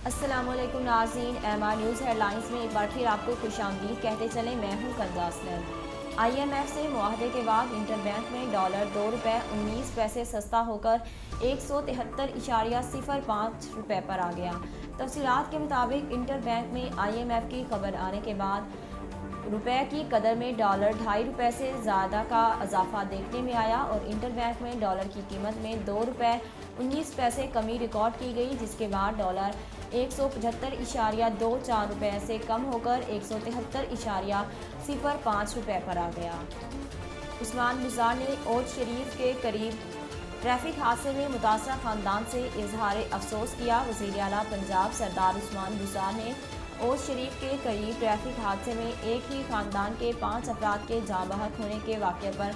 السلام علیکم ناظرین، M R news headlines میں ایک بار پھر آپ کو خوش آمدید کہتے چلیں۔ میں ہوں Kinza Aslam. I am F سے معاہدے کے بعد انٹر بینک میں ڈالر 2 روپے 19 پیسے سستا ہو کر 173.05 روپے پر آ گیا۔ تفصیلات کے مطابق انٹر بینک میں آئی ایم ایف کی خبر آنے کے بعد روپے کی قدر میں ڈالر 2.5 روپے سے زیادہ کا اضافہ دیکھنے میں آیا اور انٹر بینک میں ڈالر کی قیمت میں 2 روپے 19 پیسے کمی ریکارڈ کی گئی، جس کے بعد ڈالر 175.24 روپے سے کم ہو کر 173.05 روپے پر آ گیا۔ عثمان بزار نے اوج شریف کے قریب ٹریفک حادثے میں متاثرہ خاندان سے اظہار افسوس کیا۔ وزیر اعلیٰ پنجاب سردار عثمان بزار نے اوج شریف کے قریب ٹریفک حادثے میں ایک ہی خاندان کے 5 افراد کے جاں بحق ہونے کے واقعے پر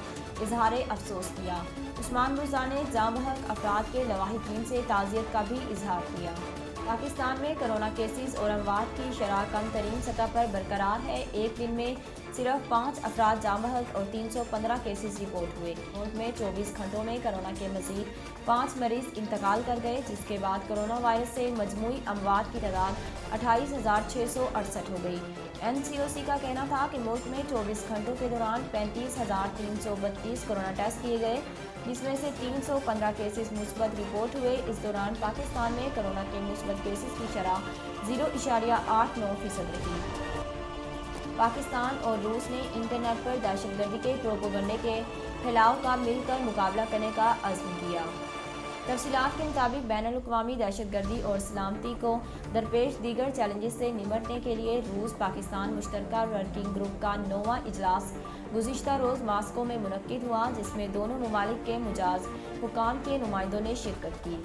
اظہار افسوس کیا۔ عثمان بزار نے جاں بحق افراد کے لواحقین سے تعزیت کا بھی اظہار کیا۔ پاکستان میں کرونا کیسز اور اموات کی شرح کم ترین سطح پر برقرار ہے۔ ایک دن میں صرف 5 افراد جاں بحق اور 315 کیسز رپورٹ ہوئے۔ ملک میں 24 گھنٹوں میں کرونا کے مزید 5 مریض انتقال کر گئے، جس کے بعد کرونا وائرس سے مجموعی اموات کی تعداد 28,668 ہو گئی۔ این سی او سی کا کہنا تھا کہ ملک میں 24 گھنٹوں کے دوران 35,332 کرونا ٹیسٹ کیے گئے، جس میں سے 315 کیسز مثبت رپورٹ ہوئے۔ اس دوران پاکستان میں کرونا کے مثبت کیسز کی شرح 0.89% رہی۔ پاکستان اور روس نے انٹرنیٹ پر دہشت گردی کے پروپیگنڈے کے پھیلاؤ کا مل کر مقابلہ کرنے کا عزم کیا۔ تفصیلات کے مطابق بین الاقوامی دہشت گردی اور سلامتی کو درپیش دیگر چیلنجز سے نمٹنے کے لیے روس پاکستان مشترکہ ورکنگ گروپ کا 9واں اجلاس گزشتہ روز ماسکو میں منعقد ہوا، جس میں دونوں ممالک کے مجاز حکام کے نمائندوں نے شرکت کی۔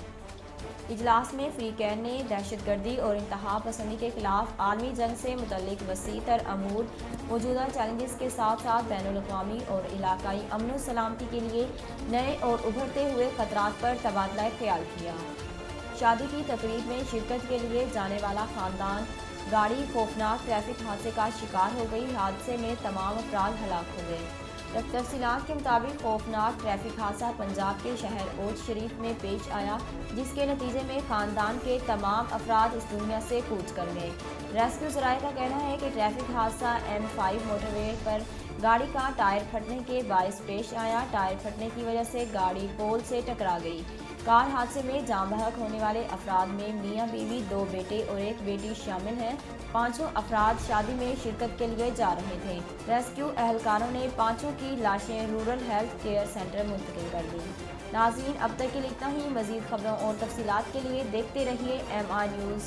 اجلاس میں فریقین نے دہشت گردی اور انتہا پسندی کے خلاف عالمی جنگ سے متعلق وسیع تر امور، موجودہ چیلنجز کے ساتھ ساتھ بین الاقوامی اور علاقائی امن و سلامتی کے لیے نئے اور ابھرتے ہوئے خطرات پر تبادلہ خیال کیا۔ شادی کی تقریب میں شرکت کے لیے جانے والا خاندان گاڑی خوفناک ٹریفک حادثے کا شکار ہو گئی۔ حادثے میں تمام افراد ہلاک ہو گئے۔ تفصیلات کے مطابق خوفناک ٹریفک حادثہ پنجاب کے شہر اوج شریف میں پیش آیا، جس کے نتیجے میں خاندان کے تمام افراد اس دنیا سے کوچ کر گئے۔ ریسکیو ذرائع کا کہنا ہے کہ ٹریفک حادثہ M5 موٹر وے پر گاڑی کا ٹائر پھٹنے کے باعث پیش آیا۔ ٹائر پھٹنے کی وجہ سے گاڑی پول سے ٹکرا گئی۔ کار حادثے میں جاں بحق ہونے والے افراد میں میاں بیوی، 2 بیٹے اور 1 بیٹی شامل ہیں۔ 5 افراد شادی میں شرکت کے لیے جا رہے تھے۔ ریسکیو اہلکاروں نے 5 کی لاشیں رورل ہیلتھ کیئر سینٹر منتقل کر دیں۔ ناظرین، اب تک کے لیے اتنا ہی۔ مزید خبروں اور تفصیلات کے لیے دیکھتے رہیے ایم آر نیوز۔